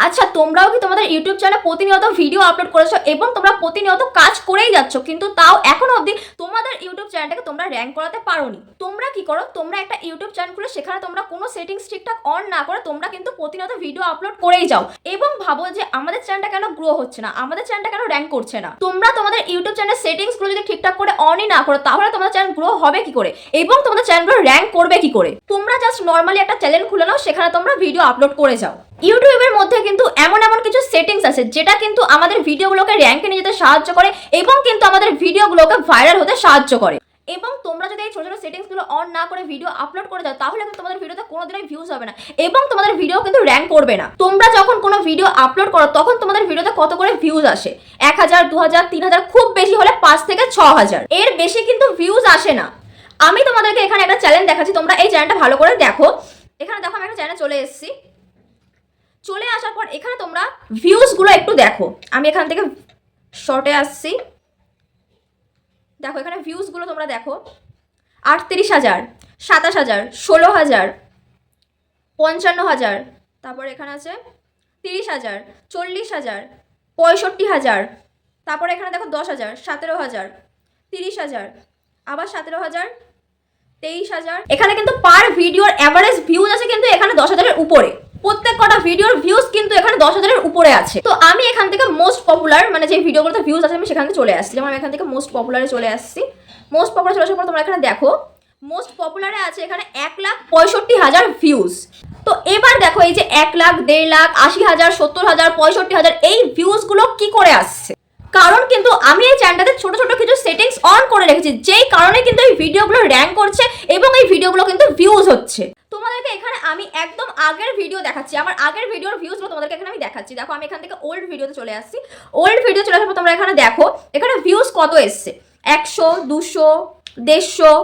আচ্ছা, তোমরাও কি তোমাদের ইউটিউব চ্যানেলে প্রতিনিয়ত ভিডিও আপলোড করেছো এবং তোমরা প্রতিনিয়ত কাজ করেই যাচ্ছ, কিন্তু তাও এখনো অবধি তোমাদের ইউটিউব চ্যানেলটাকে তোমরা র্যাঙ্ক করাতে পারোনি? তোমরা কি করো, তোমরা একটা ইউটিউব চ্যানেল খুলে সেখানে তোমরা কোনো সেটিংস ঠিকঠাক অন না করে তোমরা কিন্তু প্রতিনিয়ত ভিডিও আপলোড করেই যাও এবং ভাবো যে আমাদের চ্যানেলটা কেন গ্রো হচ্ছে না, আমাদের চ্যানেলটা কেন র্যাঙ্ক করছে না। তোমরা তোমাদের ইউটিউব চ্যানেলের সেটিংসগুলো যদি ঠিকঠাক করে অনই না করো তাহলে তোমাদের চ্যানেল গ্রো হবে কি করে এবং তোমাদের চ্যানেলগুলো র্যাঙ্ক করবে কি করে? তোমরা জাস্ট নর্মালি একটা চ্যানেল খুলে নাও, সেখানে তোমরা ভিডিও আপলোড করে যাও। ইউটিউবের মধ্যে কিন্তু এমন কিছু সেটিংস আছে যেটা কিন্তু আমাদের ভিডিওগুলোকে র্যাঙ্কে নিয়ে যেতে সাহায্য করে এবং কিন্তু আমাদের ভিডিওগুলোকে ভাইরাল হতে সাহায্য করে। এবং তোমরা যদি এই ছোট ছোট সেটিংসগুলো অন না করে ভিডিও আপলোড করে যাও তাহলে কিন্তু তোমাদের ভিডিওতে কোনোদিনই ভিউজ হবে না এবং তোমাদের ভিডিও কিন্তু র্যাঙ্ক করবে না। তোমরা যখন কোনো ভিডিও আপলোড করো তখন তোমাদের ভিডিওতে কত করে ভিউজ আসে? 1000, 2000, 3000, খুব বেশি হলে 5 থেকে 6000, এর বেশি কিন্তু ভিউজ আসে না। আমি তোমাদেরকে এখানে একটা চ্যানেল দেখাচ্ছি, তোমরা এই চ্যানেলটা ভালো করে দেখো। এখানে দেখো আমি একটা চ্যানেল চলে এসেছি, চলে আসার পর এখানে তোমরা ভিউজগুলো একটু দেখো। আমি এখান থেকে শর্টে আসছি, দেখো এখানে ভিউজগুলো তোমরা দেখো। 38,000, 27,000, 16,000, 55,000, তারপর এখানে আছে 30,000, 40,000, 65,000, তারপর এখানে দেখো 10,000, 17,000, 30,000, আবার 17,000, 23,000। এখানে কিন্তু পার ভিডিওর অ্যাভারেজ ভিউজ আছে কিন্তু এখানে 10,000-এর উপরে। প্রত্যেক কটা ভিডিওর ভিউজ কিন্তু এখানে 10,000-এর উপরে আছে। তো আমি এখান থেকে মোস্ট পপুলার, মানে যে ভিডিওগুলোতে ভিউজ আছে আমি সেখান থেকে চলে আসছি। যেমন আমি এখান থেকে মোস্ট পপুলারে চলে আসছি। মোস্ট পপুলার চলে আসার পর তোমরা এখানে দেখো মোস্ট পপুলারে আছে এখানে 1,65,000 ভিউজ। তো এবার দেখো এই যে 1 লাখ, 1.5 লাখ, 80,000, 70,000, 65,000 এই ভিউজগুলো কি করে আসছে? কারণ কিন্তু আমি এই চ্যানেলটাতে ছোট ছোট কিছু সেটিংস অন করে রেখেছি, যেই কারণে কিন্তু এই ভিডিওগুলো র্যাঙ্ক করছে এবং এই ভিডিওগুলো কিন্তু ভিউজ হচ্ছে। তোমাদেরকে এখানে আমি একদম আগের ভিডিও দেখাচ্ছি, আমার আগের ভিডিওর ভিউজগুলো তোমাদেরকে এখানে আমি দেখাচ্ছি। দেখো আমি এখান থেকে ওল্ড ভিডিওতে চলে আসছি। ওল্ড ভিডিও চলে আসার পর তোমরা এখানে দেখো এখানে ভিউজ কত এসছে, 100, 200, 150,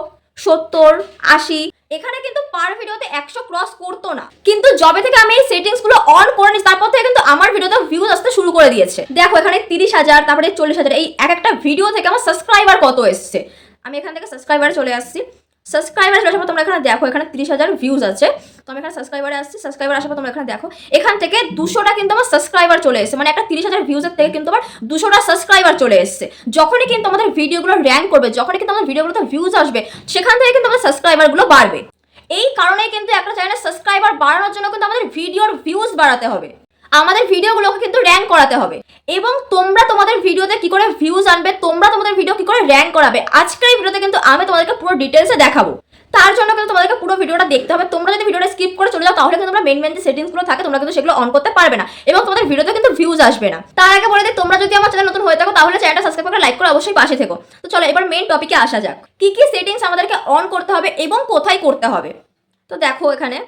70, 80। এখানে কিন্তু পার ভিডিওতে 100 ক্রস করতো না, কিন্তু যবে থেকে আমি এই সেটিংস গুলো অন করে নিই তারপর থেকে কিন্তু আমার ভিডিওতে ভিউজ আসতে শুরু করে দিয়েছে। দেখো এখানে 30,000, তারপরে 40,000, এই এক একটা ভিডিও থেকে আমার সাবস্ক্রাইবার কত এসছে। আমি এখান থেকে সাবস্ক্রাইবারে চলে আসছি। সাবস্ক্রাইবার চলে আসার পর তোমরা এখানে দেখো এখানে 30,000 ভিউজ আছে। তো আমি এখানে সাবস্ক্রাইবারে আসছি। সাবস্ক্রাইবার আসার পর তোমরা এখানে দেখো এখান থেকে 200টা কিন্তু আমার সাবস্ক্রাইবার চলে এসেছে, মানে একটা 30,000 ভিউজের থেকে কিন্তু আমার 200টা সাবস্ক্রাইবার চলে এসেছে। যখনই কিন্তু আমাদের ভিডিওগুলো র্যাঙ্ক করবে, যখনই কিন্তু আমাদের ভিডিওগুলোতে ভিউজ আসবে, সেখান থেকে কিন্তু আমাদের সাবস্ক্রাইবারগুলো বাড়বে। এই কারণেই কিন্তু একটা চ্যানেলের সাবস্ক্রাইবার বাড়ানোর জন্য কিন্তু আমাদের ভিডিওর ভিউজ বাড়াতে হবে, আমাদের ভিডিওগুলোকে কিন্তু র্যাঙ্ক করাতে হবে। এবং তোমরা তোমাদের ভিডিওতে কি করে ভিউজ আনবে, তোমরা তোমাদের ভিডিও কি করে র্যাঙ্ক করাবে, আজকের এই ভিডিওতে কিন্তু আমি তোমাদেরকে পুরো ডিটেলসে দেখাবো। তার জন্য কিন্তু তোমাদেরকে পুরো ভিডিওটা দেখতে হবে। তোমরা যদি ভিডিওটা স্কিপ করে চলে যাও তাহলে কিন্তু তোমরা মেন যে সেটিংসগুলো থাকে তোমরা কিন্তু সেগুলো অন করতে পারবে না এবং তোমাদের ভিডিওতে কিন্তু ভিউজ আসবে না। তার আগে বলে দিই, তোমরা যদি আমার চ্যানেল নতুন হয়ে থাকো তাহলে চ্যানেলটা সাবস্ক্রাইব করে লাইক করে অবশ্যই পাশে থেকো। তো চলো এবার মেন টপিকে আসা যাক, কি কি সেটিংস আমাদেরকে অন করতে হবে এবং কোথায় করতে হবে। তো দেখো এখানে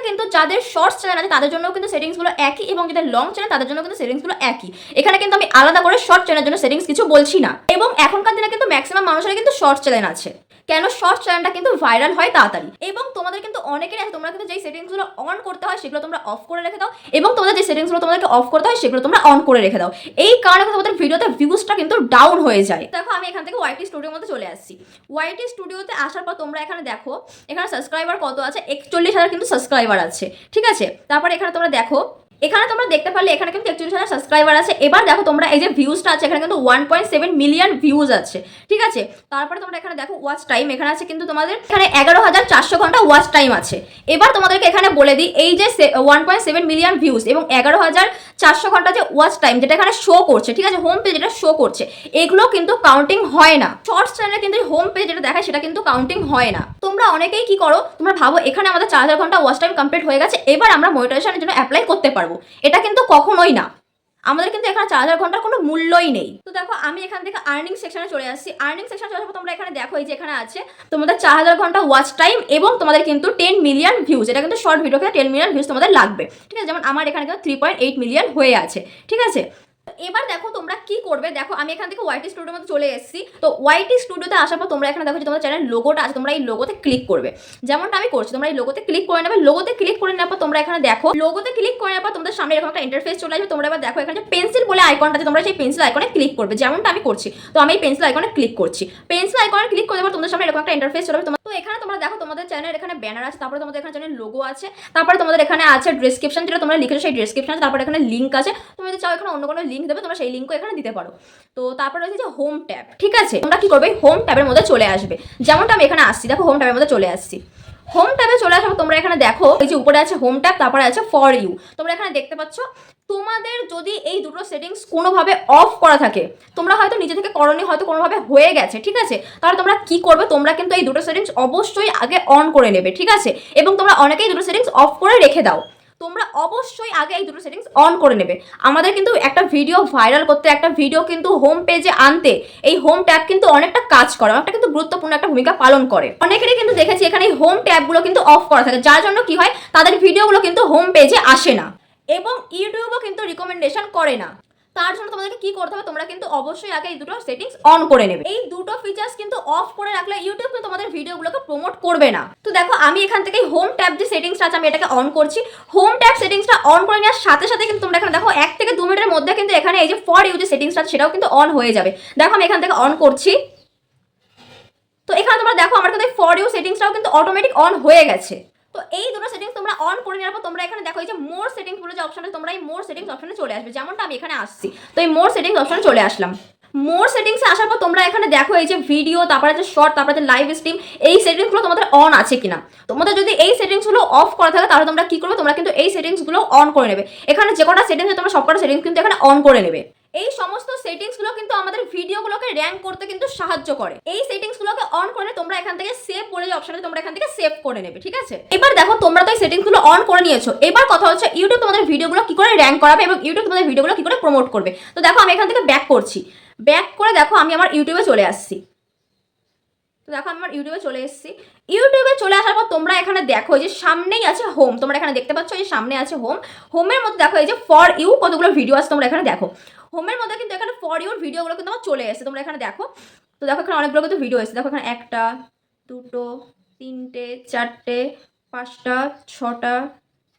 কিন্তু যাদের শর্টস চ্যানেল আছে তাদের জন্য কিন্তু সেটিংসগুলো একই এবং যাদের লং চ্যানেল তাদের জন্য কিন্তু সেটিংসগুলো একই। এখানে কিন্তু আমি আলাদা করে শর্ট চ্যানেলের জন্য সেটিংস কিছু বলছি না। এবং এখনকার দিনে কিন্তু ম্যাক্সিমাম মানুষের কিন্তু শর্ট চ্যানেল আছে, কেন শর্ট চ্যানেলটা কিন্তু ভাইরাল হয় তাড়াতাড়ি। এবং তোমাদের কিন্তু অনেকেরই আছে, তোমরা কিন্তু যেই সেটিংসগুলো অন করতে হয় সেগুলো তোমরা অফ করে রেখে দাও এবং তোমাদের যে সেটিংসগুলো তোমাদেরকে অফ করতে হয় সেগুলো তোমরা অন করে রেখে দাও। এই কারণে তোমাদের ভিডিওতে ভিউজটা কিন্তু ডাউন হয়ে যায়। দেখো আমি এখান থেকে ওয়াইটি স্টুডিওর মধ্যে চলে আসছি। ওয়াইটি স্টুডিওতে আসার পর তোমরা এখানে দেখো এখানে সাবস্ক্রাইবার কত আছে, 41,000 কিন্তু সাবস্ক্রাইবার আছে, ঠিক আছে। তারপরে এখানে তোমরা দেখো, এখানে তোমরা দেখতে পারলে এখানে কিন্তু 41,000 সাবস্ক্রাইবার আছে। এবার দেখো তোমরা এই যে ভিউজটা আছে এখানে কিন্তু 1.7 মিলিয়ন ভিউজ আছে, ঠিক আছে। তারপরে তোমরা এখানে দেখো ওয়াচ টাইম এখানে আছে কিন্তু তোমাদের এখানে 11,400 ঘন্টা ওয়াচ টাইম আছে। এবার তোমাদেরকে এখানে বলে দিই, এই যে 1.7 মিলিয়ন ভিউজ এবং 11,400 ঘন্টা যে ওয়াচ টাইম যেটা এখানে শো করছে, ঠিক আছে, হোম পেজ যেটা শো করছে, এগুলো কিন্তু কাউন্টিং হয় না। শর্টস চ্যানেলে কিন্তু হোম পেজ যেটা দেখায় সেটা কিন্তু কাউন্টিং হয় না। তোমরা অনেকেই কি করো, তোমরা ভাবো এখানে আমাদের 4,000 ঘন্টা ওয়াচ টাইম কমপ্লিট হয়ে গেছে, এবার আমরা মনিটাইজেশনের জন্য অ্যাপ্লাই করতে পারবো। এটা কিন্তু কখনোই না, আমাদের কিন্তু এখানে 4,000 ঘন্টার কোনো মূল্যই নেই। তো দেখো আমি এখান থেকে আর্নিং সেকশনে চলে আসছি। আর্নিং সেকশনে চলে আসবো, তোমরা এখানে দেখো এই যে এখানে আছে তোমাদের 4,000 ঘন্টা ওয়াচ টাইম এবং তোমাদের কিন্তু 10 মিলিয়ন ভিউজ। এটা কিন্তু শর্ট ভিডিওকে 10 মিলিয়ন ভিউজ তোমাদের লাগবে, ঠিক আছে। যেমন আমার এখানে কিন্তু 3.8 মিলিয়ন হয়ে আছে, ঠিক আছে। এবার দেখো তোমরা কি করবে, দেখো আমি এখান থেকে ওয়াইটি স্টুডিওর মধ্যে চলে এসেছি। তো ওয়াইটি স্টুডিওতে আসার পর তোমরা এখানে দেখো যে তোমাদের চ্যানেল লোগোটা আছে, তোমরা এই লোগোতে ক্লিক করবে, যেমনটা আমি করছি। তোমরা এই লোগোতে ক্লিক করে নেবে। লোগোতে ক্লিক করে নেওয়ার পর তোমরা এখানে দেখো, লোগোতে ক্লিক করে নেওয়ার পর তোমাদের সামনে এরকম একটা ইন্টারফেস চলে আসবে। তোমরা এবার দেখো এখানে যে পেন্সিল বলে আইকনটা আছে, তোমরা সেই পেন্সিল আইকনে ক্লিক করবে, যেমনটা আমি করছি। তো আমি এই পেন্সিল আইকনে ক্লিক করছি। পেন্সিল আইকনে ক্লিক করে দেওয়ার তোমাদের সামনে এরকম একটা ইন্টারফেস চলে আসবে। তো এখানে তোমরা দেখো তোমাদের চ্যানেলের এখানে ব্যানার আছে, তারপরে তোমাদের এখানে চ্যানেল লোগো আছে, তারপরে তোমাদের এখানে আছে ডেসক্রিপশন, যেটা তোমরা লিখেছো সেই ডেসক্রিপশন আছে, তারপরে এখানে লিঙ্ক আছে, তুমি যদি চাও এখানে অন্য কোনো লিঙ্ক দেবে তোমরা সেই লিঙ্কও এখানে দিতে পারো। তো তারপরে রয়েছে যে হোম ট্যাব, ঠিক আছে, তোমরা কি করবে হোম ট্যাবের মধ্যে চলে আসবে, যেমনটা আমি এখানে আসছি, দেখো হোম ট্যাবের মধ্যে চলে আসছি। হোম ট্যাবে চলে আসার তোমরা এখানে দেখো এই যে উপরে আছে হোম ট্যাব, তারপরে আছে ফর ইউ, তোমরা এখানে দেখতে পাচ্ছ। তোমাদের যদি এই দুটো সেটিংস কোনোভাবে অফ করা থাকে, তোমরা হয়তো নিজে থেকে করনি, হয়তো কোনোভাবে হয়ে গেছে, ঠিক আছে, তাহলে তোমরা কি করবে, তোমরা কিন্তু এই দুটো সেটিংস অবশ্যই আগে অন করে নেবে, ঠিক আছে, এবং তোমরা অনেকেই দুটো সেটিংস অফ করে রেখে দাও, তোমরা অবশ্যই আগে এই দুটো সেটিংস অন করে নেবে। আমাদের কিন্তু একটা ভিডিও ভাইরাল করতে, একটা ভিডিও কিন্তু হোম পেজে আনতে এই হোম ট্যাব কিন্তু অনেকটা কাজ করে, অনেকটা কিন্তু গুরুত্বপূর্ণ একটা ভূমিকা পালন করে। অনেকেরই কিন্তু দেখেছি এখানে এই হোম ট্যাবগুলো কিন্তু অফ করা থাকে, যার জন্য কি হয় তাদের ভিডিওগুলো কিন্তু হোম পেজে আসে না, এবং ইউটিউবও কিন্তু রিকমেন্ডেশন করে না। তার জন্য তোমাদেরকে কি করতে হবে, তোমরা কিন্তু অবশ্যই আগে এই দুটো সেটিংস অন করে নেবে। এই দুটো ফিচার্স কিন্তু অফ করে রাখলে ইউটিউব কিন্তু তোমাদের ভিডিওগুলোকে প্রমোট করবে না। তো দেখো আমি এখান থেকে হোম ট্যাব যে সেটিংসটা আছে আমি এটাকে অন করছি। হোম ট্যাব সেটিংসটা অন করে নেওয়ার সাথে সাথে কিন্তু তোমরা এখানে দেখো 1 থেকে 2 মিনিটের মধ্যে কিন্তু এখানে এই যে ফর ইউ যে সেটিংসটা আছে সেটাও কিন্তু অন হয়ে যাবে। দেখো আমি এখান থেকে অন করছি, তো এখানে তোমরা দেখো আমার কিন্তু ফর ইউ সেটিংসটাও কিন্তু অটোমেটিক অন হয়ে গেছে। তো এই দুটো সেটিংস তোমরা অন করে নেওয়ার পর তোমরা এখানে দেখো এই যে মোর সেটিংস বলে যে অপশনটা, তোমরা এই মোর সেটিংস অপশনে চলে আসবে, যেমনটা আমি এখানে আসছি। তো এই মোর সেটিংস অপশনে চলে আসলাম। মোর সেটিংসে আসার পর তোমরা এখানে দেখো এই যে ভিডিও, তারপরে আছে শর্ট, তারপরে আছে লাইভ স্ট্রিম, এই সেটিংসগুলো তোমাদের অন আছে কিনা। তোমাদের যদি এই সেটিংসগুলো অফ করা থাকে তাহলে তোমরা কি করবে, তোমরা কিন্তু এই সেটিংসগুলো অন করে নেবে। এখানে যে কটা সেটিংস তোমরা সবকটা সেটিংস কিন্তু এখানে অন করে নেবে। এই সমস্ত সেটিংসগুলো কিন্তু আমাদের ভিডিওগুলোকে র্যাঙ্ক করতে কিন্তু সাহায্য করে। এই সেটিংসগুলোকে অন করে তোমরা এখান থেকে সেভ বলে যে অপশন আছে তোমরা এখান থেকে সেভ করে নেবে, ঠিক আছে। এবার দেখো তোমরা তো এই সেটিংসগুলো অন করে নিয়েছো, এবার কথা হচ্ছে ইউটিউব তোমাদের ভিডিওগুলো কি করে র্যাঙ্ক করাবে এবং ইউটিউব তোমাদের ভিডিওগুলো কি করে প্রমোট করবে। তো দেখো আমি এখান থেকে ব্যাক করছি, ব্যাক করে দেখো আমি আমার ইউটিউবে চলে আসছি। তো দেখো আমি আমার ইউটিউবে চলে এসেছি। ইউটিউবে চলে আসার পর তোমরা এখানে দেখো যে সামনেই আছে হোম, তোমরা এখানে দেখতে পাচ্ছ এই সামনে আছে হোম। হোমের মধ্যে দেখো এই যে ফর ইউ কতগুলো ভিডিও আছে তোমরা এখানে দেখো। হোমের মধ্যে কিন্তু এখানে ফর ইউর ভিডিওগুলো কিন্তু আমার চলে এসেছে, তোমরা এখানে দেখো। তো দেখো এখানে অনেকগুলো কিন্তু ভিডিও এসেছে, দেখো এখানে 1টা 2টো 3টে 4টে 5টা 6টা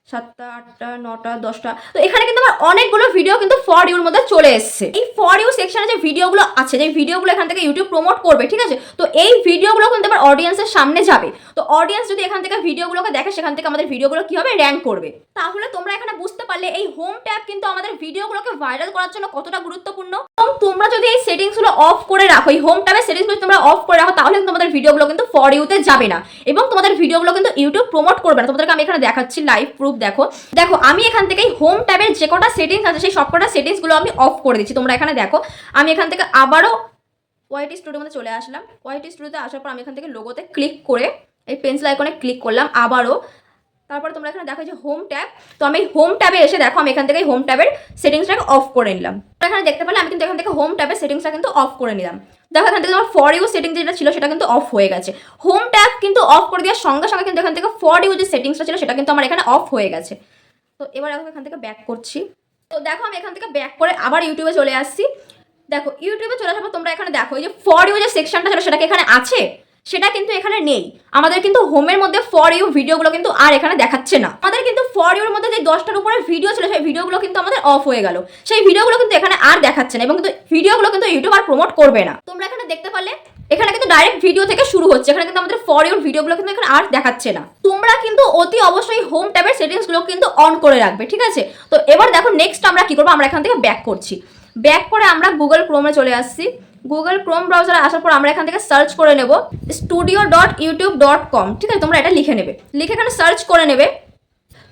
7টা 8টা 9টা 10টা। তো এখানে কিন্তু আমার অনেকগুলো ভিডিও কিন্তু ফর ইউর মধ্যে চলে এসেছে। এই ফর ইউ সেকশনে যে ভিডিওগুলো আছে, যে ভিডিওগুলো এখান থেকে ইউটিউব প্রমোট করবে, ঠিক আছে, তো এই ভিডিওগুলো কিন্তু আমার অডিয়েন্সের সামনে যাবে। তো অডিয়েন্স যদি এখান থেকে ভিডিওগুলোকে দেখে সেখান থেকে আমাদের ভিডিওগুলো কি হবে র্যাঙ্ক করবে। তাহলে তোমরা এখানে বুঝতে পারলে এই হোম ট্যাব কিন্তু আমাদের ভিডিওগুলোকে ভাইরাল করার জন্য কতটা গুরুত্বপূর্ণ। এবং তোমরা যদি এই সেটিংসগুলো অফ করে রাখো, এই হোম ট্যাবের সেটিংসগুলো তোমরা অফ করে রাখো, তাহলে কিন্তু তোমাদের ভিডিওগুলো কিন্তু ফর ইউতে যাবে না এবং তোমাদের ভিডিওগুলো কিন্তু ইউটিউব প্রমোট করবে না। তোমাদেরকে আমি এখানে দেখাচ্ছি লাইভ প্রুফ। দেখো দেখো আমি এখান থেকে হোম ট্যাবের যে কটা সেটিংস আছে সেই সবকটা সেটিংসগুলো আমি অফ করে দিচ্ছি। তোমরা এখানে দেখো আমি এখান থেকে আবারও ওয়াইটি স্টুডিওর মধ্যে চলে আসলাম। ওয়াইটি স্টুডিওতে আসার পর আমি এখান থেকে লোগোতে ক্লিক করে এই পেন্সিল আইকনে ক্লিক করলাম আবারও। তারপরে তোমরা এখানে দেখো যে হোম ট্যাব, তো আমি হোম ট্যাবে এসে দেখো আমি এখান থেকে হোম ট্যাবের সেটিংসটাকে অফ করে নিলাম। এখানে দেখতে পেলে আমি কিন্তু এখান থেকে হোম ট্যাবের সেটিংসটা কিন্তু অফ করে নিলাম। দেখো এখান থেকে আমার ফর ইউ সেটিংস যেটা ছিল সেটা কিন্তু অফ হয়ে গেছে। হোম ট্যাব কিন্তু অফ করে দেওয়ার সঙ্গে সঙ্গে কিন্তু এখান থেকে ফর ইউ যে সেটিংসটা ছিল সেটা কিন্তু আমার এখানে অফ হয়ে গেছে। তো এবার আমি এখান থেকে ব্যাক করছি। তো দেখো আমি এখান থেকে ব্যাক করে আবার ইউটিউবে চলে আসছি। দেখো ইউটিউবে চলে আসার পর তোমরা এখানে দেখো এই যে ফর ইউ যে সেকশনটা ছিল সেটা কি এখানে আছে, সেটা কিন্তু এখানে নেই। আমাদের কিন্তু হোমের মধ্যে ফর ইউ ভিডিওগুলো কিন্তু আর এখানে দেখাচ্ছে না। আমাদের কিন্তু ফর ইউর মধ্যে যে 10টার উপরে ভিডিও ছিল সেই ভিডিওগুলো কিন্তু আমাদের অফ হয়ে গেল, সেই ভিডিওগুলো কিন্তু এখানে আর দেখাচ্ছে না এবং কিন্তু ভিডিওগুলো কিন্তু ইউটিউব আর প্রমোট করবে না। তোমরা এখানে দেখতে পারলে এখানে কিন্তু ডাইরেক্ট ভিডিও থেকে শুরু হচ্ছে, এখানে কিন্তু আমাদের ফর ইউর ভিডিওগুলো কিন্তু এখানে আর দেখাচ্ছে না। তোমরা কিন্তু অতি অবশ্যই হোম ট্যাবের সেটিংসগুলো কিন্তু অন করে রাখবে, ঠিক আছে। তো এবার দেখো নেক্সট আমরা কি করবো, আমরা এখান থেকে ব্যাক করছি। ব্যাক করে আমরা গুগল ক্রোমে চলে আসছি। গুগল ক্রোম ব্রাউজারে আসার পর আমরা এখান থেকে সার্চ করে নেব studio.youtube.com, ঠিক আছে, তোমরা এটা লিখে নেবে, লিখে এখানে সার্চ করে নেবে।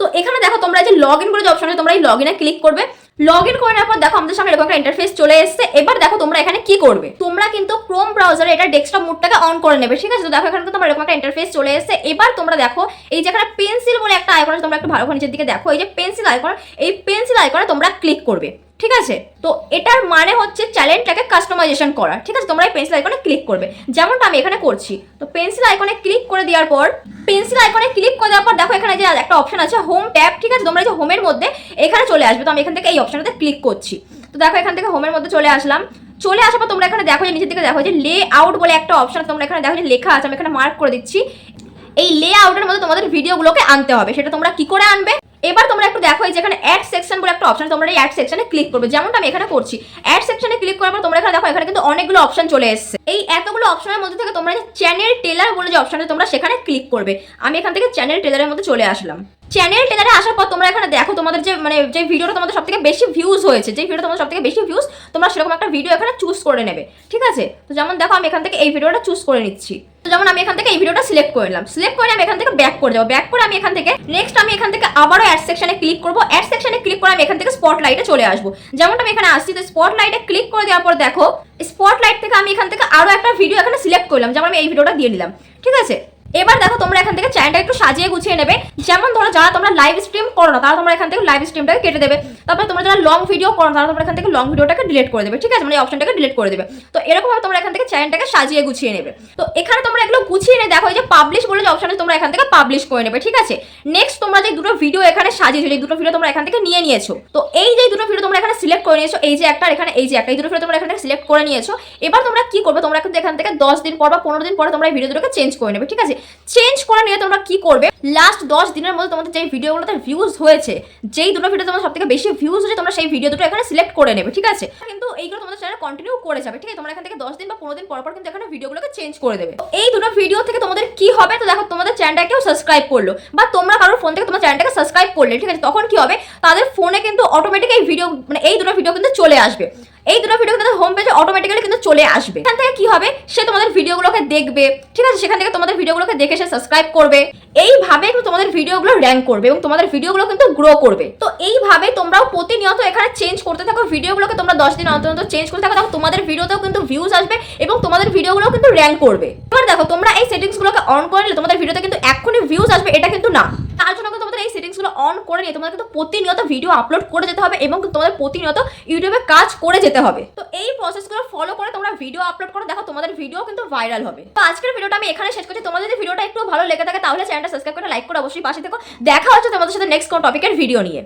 তো এখানে দেখো তোমরা যে লগ ইন করে যে অপশন আছে তোমরা এই লগ ইনে ক্লিক করবে। লগ ইন করে নেওয়ার পর দেখো আমাদের সামনে এরকম একটা ইন্টারফেস চলে এসেছে। এবার দেখো তোমরা এখানে কি করবে, তোমরা কিন্তু ক্রোম ব্রাউজারে এটা ডেস্কটপ মোডটাকে অন করে নেবে, ঠিক আছে। তো দেখো এখানে তোমার এরকম একটা ইন্টারফেস চলে এসেছে। এবার তোমরা দেখো এই যে এখানে পেন্সিল বলে একটা আইকন আছে, তোমরা একটু ভালো করে নিচের দিকে দেখো এই যে পেন্সিল আইকন, এই পেন্সিল আইকনে তোমরা ক্লিক করবে, ঠিক আছে। তো এটার মানে হচ্ছে চ্যানেলটাকে কাস্টমাইজেশন করা, ঠিক আছে। তোমরা এই পেন্সিল আইকনে ক্লিক করবে যেমনটা আমি এখানে করছি। তো পেন্সিল আইকনে ক্লিক করে দেওয়ার পর দেখো এখানে যে একটা অপশন আছে হোম ট্যাব, ঠিক আছে। তোমরা যে হোমের মধ্যে এখানে চলে আসবে, তো আমি এখান থেকে এই অপশনটাতে ক্লিক করছি। তো দেখো এখান থেকে হোমের মধ্যে চলে আসলাম। চলে আসার পর তোমরা এখানে দেখো যে নিচের দিকে দেখো যে লে আউট বলে একটা অপশন, তোমরা এখানে দেখো যে লেখা আছে, আমি এখানে মার্ক করে দিচ্ছি। এই লে আউটের মধ্যে তোমাদের ভিডিওগুলোকে আনতে হবে। সেটা তোমরা কি করে আনবে, এবার তোমরা একটু দেখো এই যেখানে অ্যাড সেকশন বলে একটা অপশন, তোমরা এই অ্যাড সেকশনে ক্লিক করবে, যেমনটা আমি এখানে করছি। অ্যাড সেকশনে ক্লিক করার পর তোমরা এখানে দেখো এখানে কিন্তু অনেকগুলো অপশন চলে এসেছে। এই এতগুলো অপশনের মধ্যে থেকে তোমরা চ্যানেল টেলার বলে যে অপশনটা তোমরা সেখানে ক্লিক করবে। আমি এখান থেকে চ্যানেল টেলারের মধ্যে চলে আসলাম। চ্যানেল টেলারে আসার পর তোমরা এখানে দেখো তোমাদের যে ভিডিওটা তোমাদের সবথেকে বেশি ভিউজ হয়েছে, যে ভিডিওটা তোমাদের সবথেকে বেশি ভিউজ, তোমরা সেরকম একটা ভিডিও এখানে চুজ করে নেবে, ঠিক আছে। তো যেমন দেখো আমি এখান থেকে এই ভিডিওটা চুজ করে নিচ্ছি। তো যেমন আমি এখান থেকে এই ভিডিওটা সিলেক্ট করে নিলাম, সিলেক্ট করে আমি এখান থেকে ব্যাক করে যাবো, ব্যাক করে আমি এখান থেকে নেক্সট আমি এখান থেকে আবারও অ্যাড সেকশনে ক্লিক করবো। অ্যাড সেকশনে ক্লিক করে আমি এখান থেকে স্পটলাইটে চলে আসবো। যেমনটা আমি এখানে আসছি, তো স্পটলাইটে ক্লিক করে দেওয়ার পর দেখো স্পটলাইট থেকে আমি এখান থেকে আরো একটা ভিডিও এখানে সিলেক্ট করলাম, যেমন আমি এই ভিডিওটা দিয়ে নিলাম, ঠিক আছে। এবার দেখো তোমরা এখান থেকে চ্যানেলটা একটু সাজিয়ে গুছিয়ে নেবে। যেমন ধরো যারা তোমরা লাইভ স্ট্রিম করো না তারা তোমরা এখান থেকে লাইভ স্ট্রিমটাকে কেটে দেবে। তারপরে তোমরা যারা লং ভিডিও করো তারা তোমরা এখান থেকে লং ভিডিওটাকে ডিলিট করে দেবে, ঠিক আছে, মানে এই অপশনটাকে ডিলিট করে দেবে। তো এরকম ভাবে তোমরা এখান থেকে চ্যানেলটাকে সাজিয়ে গুছিয়ে নেবে। তো এখানে তোমরা এগুলো গুছিয়ে নিয়ে দেখো এই যে পাবলিশ বলে যে অপশন, তোমরা এখান থেকে পাবলিশ করে নেবে, ঠিক আছে। নেক্সট তোমরা যে দুটো ভিডিও এখানে সাজিয়েছো, এই দুটো ভিডিও তোমরা এখান থেকে নিয়ে নিয়েছো। তো এই যে দুটো ভিডিও তোমরা এখানে সিলেক্ট করে নিয়েছো, এই যে একটা এখানে এই যে একটা, এই দুটো ভিডিও তোমরা এখানে সিলেক্ট করে নিয়েছো। এবার তোমরা কি করবে, তোমরা কিন্তু এখান থেকে 10 দিন পর বা 15 দিন পরে তোমরা এই ভিডিও দুটোকে চেঞ্জ করে নেবে, ঠিক আছে। চেঞ্জ করে নিয়ে তোমরা কি করবে, লাস্ট 10 দিনের মধ্যে তোমাদের যে ভিডিওগুলোতে ভিউজ হয়েছে, যেই দুটো ভিডিও তোমাদের সবথেকে বেশি ভিউজ হয়েছে, তোমরা সেই ভিডিও দুটো এখানে সিলেক্ট করে নেবে, ঠিক আছে। কিন্তু এইগুলো তোমাদের চ্যানেল কন্টিনিউ করে যাবে, ঠিক আছে। তোমরা এখান থেকে 10 দিন বা 15 দিন পর পর কিন্তু এখানে ভিডিওগুলোকে চেঞ্জ করে দেবে। এই দুটো ভিডিও থেকে তোমাদের কি হবে, তো দেখো তোমাদের চ্যানেলটা কেউ সাবস্ক্রাইব করলো বা তোমরা কারোর ফোন থেকে তোমার চ্যানেলটাকে সাবস্ক্রাইব করলে, ঠিক আছে, তখন কি হবে, তাদের ফোনে কিন্তু অটোমেটিক এই ভিডিও মানে এই দুটো ভিডিও কিন্তু চলে আসবে। এই দুটো ভিডিও কিন্তু হোম পেজে অটোমেটিক্যালি কিন্তু চলে আসবে। এখান থেকে কি হবে, সে তোমাদের ভিডিওগুলোকে দেখবে, ঠিক আছে, সেখান থেকে তোমাদের ভিডিওগুলোকে দেখে সে সাবস্ক্রাইব করবে। এইভাবে কিন্তু তোমাদের ভিডিওগুলো র্যাঙ্ক করবে এবং তোমাদের ভিডিওগুলো কিন্তু গ্রো করবে। তো এইভাবে তোমরাও প্রতিনিয়ত এখানে চেঞ্জ করতে থাকো ভিডিওগুলোকে, তোমরা 10 দিন অন্তর অন্তর চেঞ্জ করতে থাকো, দেখো তোমাদের ভিডিওতেও কিন্তু ভিউজ আসবে এবং তোমাদের ভিডিওগুলো কিন্তু র্যাঙ্ক করবে। এবার দেখো তোমরা এই সেটিংসগুলোকে অন করে নিলে তোমাদের ভিডিওতে কিন্তু এক্ষুনি ভিউজ আসবে, এটা কিন্তু না। তার জন্য কিন্তু তোমাদের এই সেটিংসগুলো অন করে নিয়ে তোমাদের কিন্তু প্রতিনিয়ত ভিডিও আপলোড করে যেতে হবে এবং তোমাদের প্রতিনিয়ত ইউটিউবে কাজ করে যেতে হবে। তো এই প্রসেসগুলো ফলো করে তোমরা ভিডিও আপলোড করো, দেখো তোমাদের ভিডিও কিন্তু ভাইরাল হবে। তো আজকের ভিডিওটা আমি এখানে শেষ করছি। তোমাদের যদি ভিডিওটা একটু ভালো লেগে থাকে তাহলে চ্যানেলটা সাবস্ক্রাইব করে লাইক করে অবশ্যই পাশে থেকো। দেখা হচ্ছে তোমাদের সাথে নেক্সট কোন টপিকের ভিডিও নিয়ে।